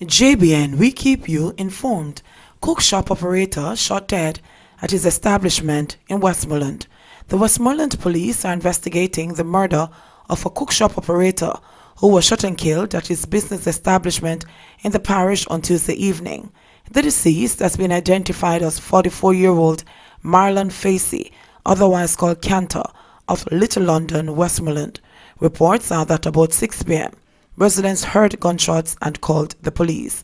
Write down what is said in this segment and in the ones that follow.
JBN, we keep you informed. Cook shop operator shot dead at his establishment in Westmoreland. The Westmoreland police are investigating the murder of a cook shop operator who was shot and killed at his business establishment in the parish on Tuesday evening. The deceased has been identified as 44-year-old Marlon Facey, otherwise called Cantor, of Little London, Westmoreland. Reports are that about 6 p.m., residents heard gunshots and called the police.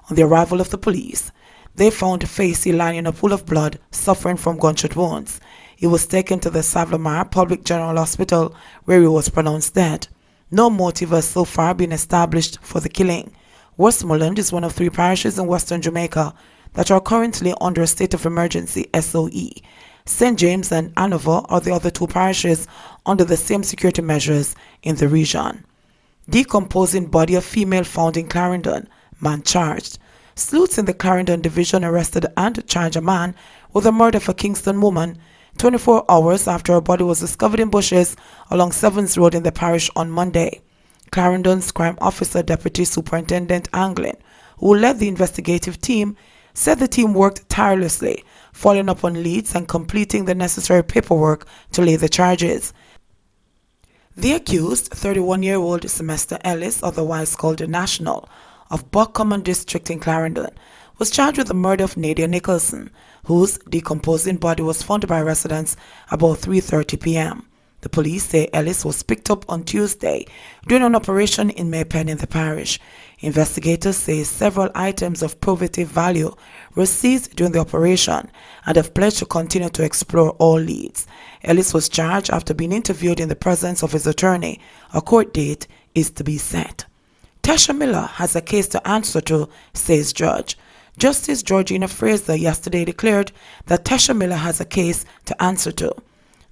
On the arrival of the police, they found Facey lying in a pool of blood, suffering from gunshot wounds. He was taken to the Savlamar Public General Hospital, where he was pronounced dead. No motive has so far been established for the killing. Westmoreland is one of 3 parishes in western Jamaica that are currently under a state of emergency (SOE). St. James and Hanover are the other 2 parishes under the same security measures in the region. Decomposing body of female found in Clarendon, man charged. Sleuths in the Clarendon division arrested and charged a man with the murder of a Kingston woman 24 hours after her body was discovered in bushes along Sevens Road in the parish on Monday. Clarendon's crime officer Deputy Superintendent Anglin, who led the investigative team, said the team worked tirelessly, following up on leads and completing the necessary paperwork to lay the charges. The accused, 31-year-old Semester Ellis, otherwise called National, of Buckcommon District in Clarendon, was charged with the murder of Nadia Nicholson, whose decomposing body was found by residents about 3:30 p.m. The police say Ellis was picked up on Tuesday during an operation in Maypen in the parish. Investigators say several items of probative value were seized during the operation and have pledged to continue to explore all leads. Ellis was charged after being interviewed in the presence of his attorney. A court date is to be set. Tasha Miller has a case to answer to, says judge. Justice Georgina Fraser yesterday declared that Tasha Miller has a case to answer to.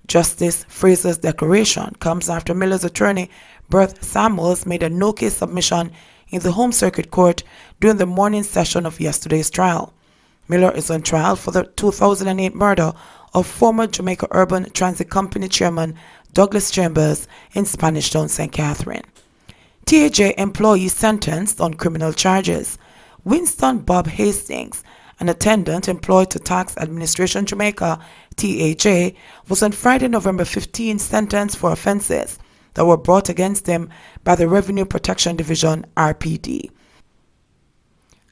Justice Fraser's declaration comes after Miller's attorney, Berth Samuels, made a no-case submission in the Home Circuit Court during the morning session of yesterday's trial. Miller is on trial for the 2008 murder of former Jamaica Urban Transit Company chairman Douglas Chambers in Spanish Town, St. Catherine. TAJ employee sentenced on criminal charges. Winston Bob Hastings, an attendant employed to Tax Administration Jamaica, TAJ, was on Friday, November 15, sentenced for offences that were brought against him by the Revenue Protection Division, RPD.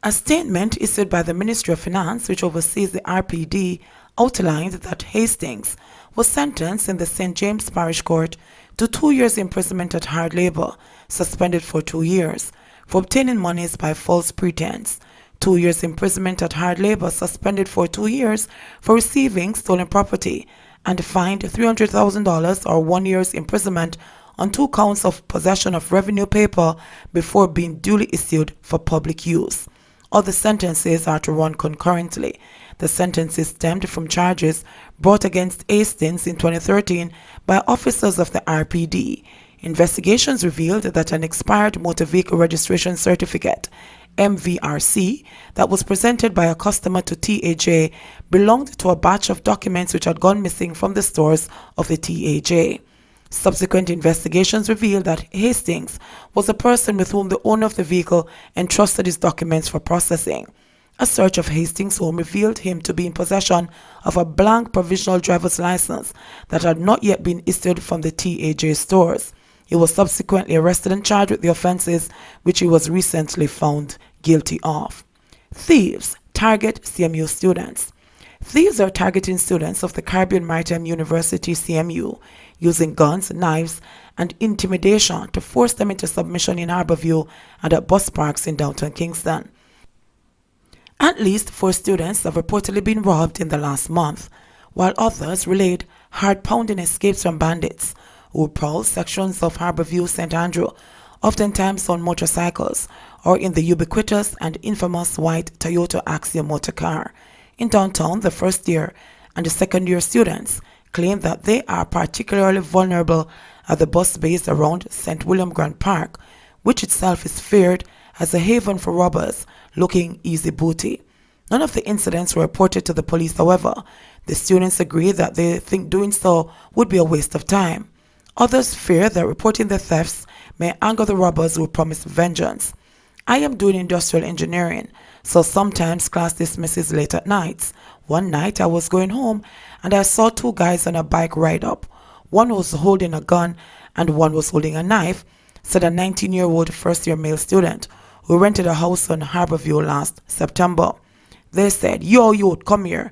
A statement issued by the Ministry of Finance, which oversees the RPD, outlined that Hastings was sentenced in the St. James Parish Court to 2 years imprisonment at hard labour, suspended for 2 years, for obtaining monies by false pretense, 2 years imprisonment at hard labour, suspended for 2 years for receiving stolen property, and fined $300,000 or 1 year's imprisonment on 2 counts of possession of revenue paper before being duly issued for public use. All the sentences are to run concurrently. The sentences stemmed from charges brought against Hastings in 2013 by officers of the RPD. Investigations revealed that an expired motor vehicle registration certificate, MVRC, that was presented by a customer to TAJ belonged to a batch of documents which had gone missing from the stores of the TAJ. Subsequent investigations revealed that Hastings was a person with whom the owner of the vehicle entrusted his documents for processing. A search of Hastings' home revealed him to be in possession of a blank provisional driver's license that had not yet been issued from the TAJ stores. He was subsequently arrested and charged with the offences which he was recently found guilty of. Thieves target CMU students. Thieves are targeting students of the Caribbean Maritime University CMU using guns, knives, and intimidation to force them into submission in Harbourview and at bus parks in downtown Kingston. At least 4 students have reportedly been robbed in the last month, while others relayed hard-pounding escapes from bandits who prowl sections of Harbourview St. Andrew, oftentimes on motorcycles or in the ubiquitous and infamous white Toyota Axia motor car. In downtown, the first-year and the second-year students claim that they are particularly vulnerable at the bus bays around St. William Grant Park, which itself is feared as a haven for robbers looking easy booty. None of the incidents were reported to the police, however. The students agree that they think doing so would be a waste of time. Others fear that reporting the thefts may anger the robbers who promise vengeance. I am doing industrial engineering, so sometimes class dismisses late at nights. One night I was going home and I saw two guys on a bike ride up. One was holding a gun and one was holding a knife, said a 19-year-old first-year male student who rented a house on Harborview last September. They said, "Yo, youth, come here."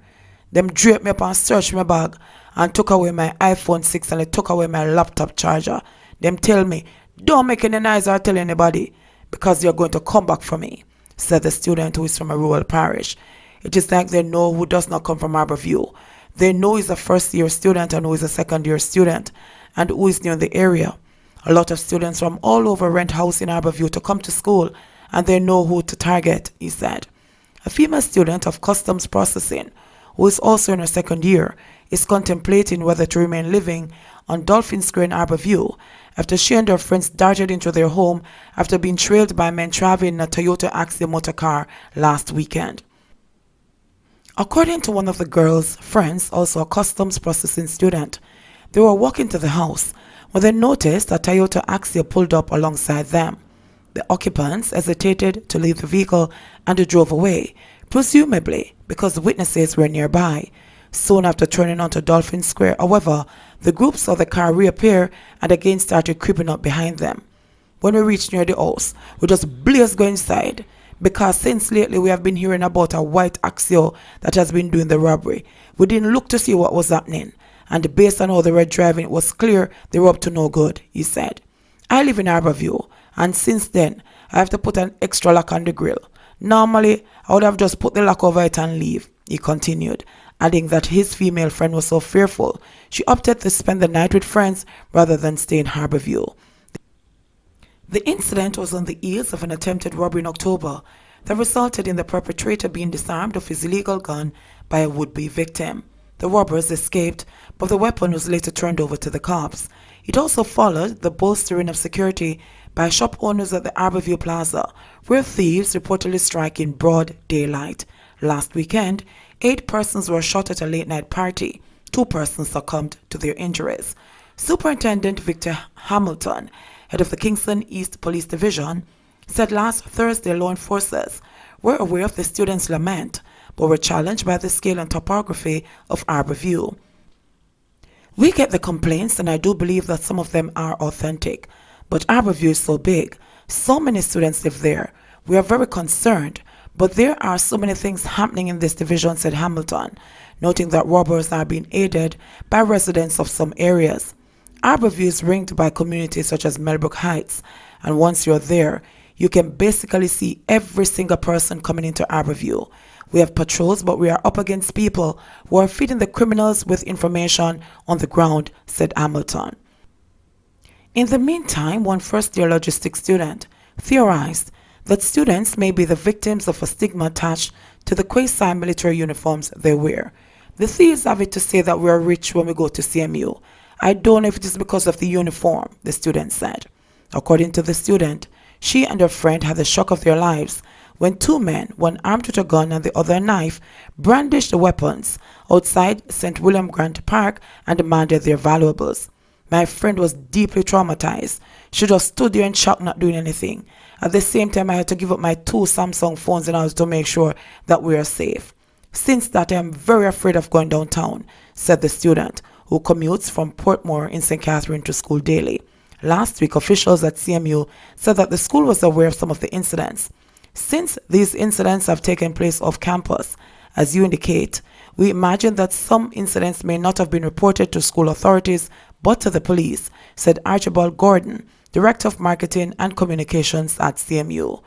Them draped me up and searched my bag and took away my iPhone 6 and they took away my laptop charger. Them tell me, "Don't make any noise or tell anybody because you're going to come back for me," said the student who is from a rural parish. It is like they know who does not come from Harborview. They know he's a first-year student and who is a second-year student and who is new in the area. A lot of students from all over rent house in Harborview to come to school and they know who to target, he said. A female student of customs processing, who is also in her second year, is contemplating whether to remain living on Dolphin Square in Harborview after she and her friends darted into their home after being trailed by men traveling in a Toyota Axia motor car last weekend. According to one of the girls' friends, also a customs processing student, they were walking to the house when they noticed a Toyota Axia pulled up alongside them. The occupants hesitated to leave the vehicle and drove away, presumably because the witnesses were nearby. Soon after turning onto Dolphin Square, however, the group saw the car reappear and again started creeping up behind them. When we reached near the house, we just blazed go inside, because since lately we have been hearing about a white Axio that has been doing the robbery. We didn't look to see what was happening, and based on how they were driving, it was clear they were up to no good, he said. I live in Harborview, and since then, I have to put an extra lock on the grill. Normally, I would have just put the lock over it and leave, he continued, adding that his female friend was so fearful, she opted to spend the night with friends rather than stay in Harborview. The incident was on the heels of an attempted robbery in October that resulted in the perpetrator being disarmed of his illegal gun by a would-be victim. The robbers escaped, but the weapon was later turned over to the cops. It also followed the bolstering of security by shop owners at the Harborview Plaza, where thieves reportedly strike in broad daylight. Last weekend, 8 persons were shot at a late-night party. 2 persons succumbed to their injuries. Superintendent Victor Hamilton, head of the Kingston East Police Division, said last Thursday law enforcers were aware of the students' lament, but were challenged by the scale and topography of Harborview. We get the complaints, and I do believe that some of them are authentic, but Harborview is so big, so many students live there. We are very concerned, but there are so many things happening in this division, said Hamilton, noting that robbers are being aided by residents of some areas. Harborview is ringed by communities such as Melbrook Heights, and once you're there, you can basically see every single person coming into Harborview. We have patrols, but we are up against people who are feeding the criminals with information on the ground, said Hamilton. In the meantime, one first-year logistics student theorized that students may be the victims of a stigma attached to the quasi-military uniforms they wear. The thieves have it to say that we are rich when we go to CMU. I don't know if it is because of the uniform, the student said. According to the student, she and her friend had the shock of their lives when 2 men, one armed with a gun and the other a knife, brandished the weapons outside St. William Grant Park and demanded their valuables. My friend was deeply traumatized. She just stood there in shock, not doing anything. At the same time, I had to give up my 2 Samsung phones in order to make sure that we are safe. Since that, I am very afraid of going downtown, said the student, who commutes from Portmore in St. Catherine to school daily. Last week, officials at CMU said that the school was aware of some of the incidents. Since these incidents have taken place off campus, as you indicate, we imagine that some incidents may not have been reported to school authorities but to the police, said Archibald Gordon, Director of Marketing and Communications at CMU.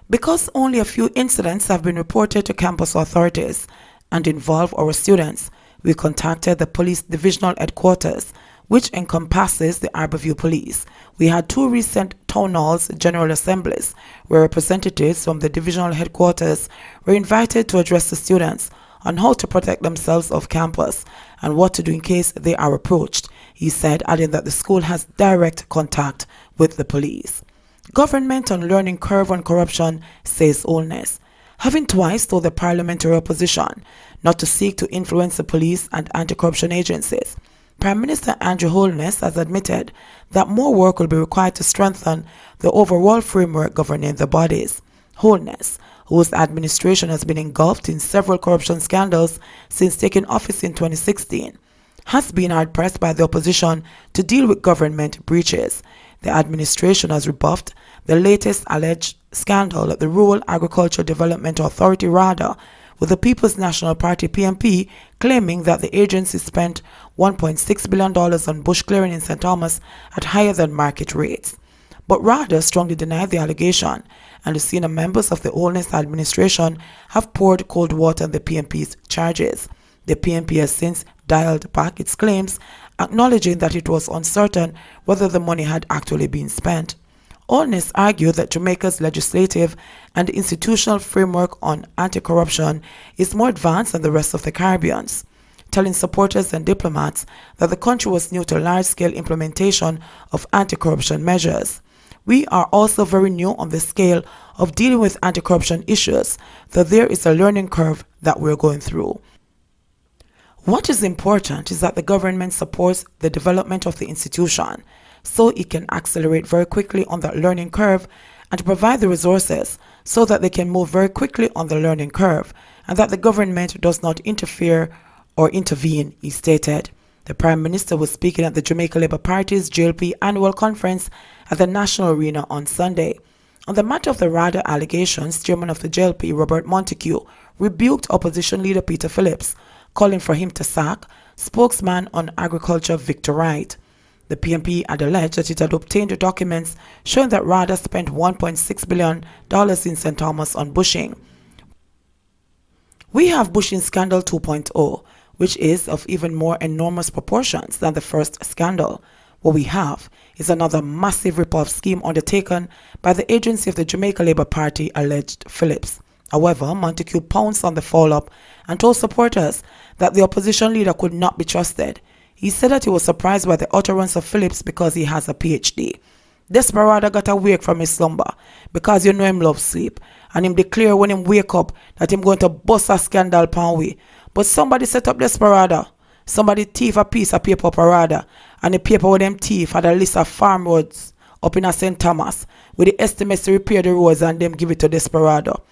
Because only a few incidents have been reported to campus authorities and involve our students, we contacted the police divisional headquarters, which encompasses the Harborview Police. We had 2 recent town halls general assemblies where representatives from the divisional headquarters were invited to address the students on how to protect themselves off campus and what to do in case they are approached, he said, adding that the school has direct contact with the police. Government on learning curve on corruption, says Holness, having twice told the parliamentary opposition not to seek to influence the police and anti-corruption agencies. Prime Minister Andrew Holness has admitted that more work will be required to strengthen the overall framework governing the bodies. Holness, whose administration has been engulfed in several corruption scandals since taking office in 2016, has been hard-pressed by the opposition to deal with government breaches. The administration has rebuffed the latest alleged scandal at the Rural Agriculture Development Authority RADA, with the People's National Party PNP claiming that the agency spent $1.6 billion on bush clearing in St. Thomas at higher than market rates. But RADA strongly denied the allegation, and the senior members of the Holness administration have poured cold water on the PNP's charges. The PNP has since dialed back its claims, acknowledging that it was uncertain whether the money had actually been spent. Holness argued that Jamaica's legislative and institutional framework on anti-corruption is more advanced than the rest of the Caribbean, telling supporters and diplomats that the country was new to large-scale implementation of anti-corruption measures. We are also very new on the scale of dealing with anti-corruption issues, though there is a learning curve that we're going through. What is important is that the government supports the development of the institution so it can accelerate very quickly on that learning curve, and to provide the resources so that they can move very quickly on the learning curve, and that the government does not interfere or intervene, he stated. The Prime Minister was speaking at the Jamaica Labour Party's JLP annual conference at the National Arena on Sunday. On the matter of the RADA allegations, Chairman of the JLP, Robert Montague, rebuked opposition leader Peter Phillips, calling for him to sack spokesman on agriculture Victor Wright. The PNP had alleged that it had obtained documents showing that RADA spent $1.6 billion in St. Thomas on bushing. We have bushing scandal 2.0, which is of even more enormous proportions than the first scandal. What we have is another massive rip-off scheme undertaken by the agency of the Jamaica Labour Party, alleged Phillips. However, Montague pounced on the follow-up and told supporters that the opposition leader could not be trusted. He said that he was surprised by the utterance of Phillips because he has a PhD. Desperado got awake from his slumber because you know him love sleep, and him declare when him wake up that him going to bust a scandal pan way. But somebody set up Desperado. Somebody thief a piece of paper up a radar, and the paper with them thief had a list of farm roads up in a St. Thomas with the estimates to repair the roads, and them give it to Desperado.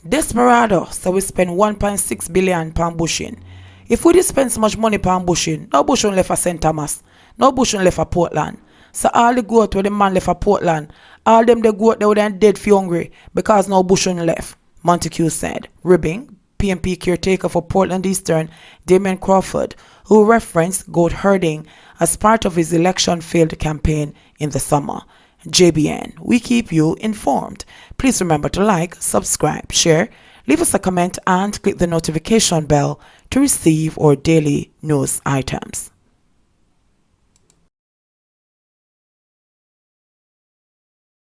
Desperado, so we spend 1.6 billion pound bushing. If we did spend so much money pound bushing, no bushing left for St. Thomas, no bushing left for Portland. So all the goat where the man left for Portland, all them the goat they would then dead for hungry because no bushing left, Montague said, ribbing PNP caretaker for Portland Eastern, Damien Crawford, who referenced goat herding as part of his election failed campaign in the summer. JBN, we keep you informed. Please remember to like, subscribe, share, leave us a comment and click the notification bell to receive our daily news items.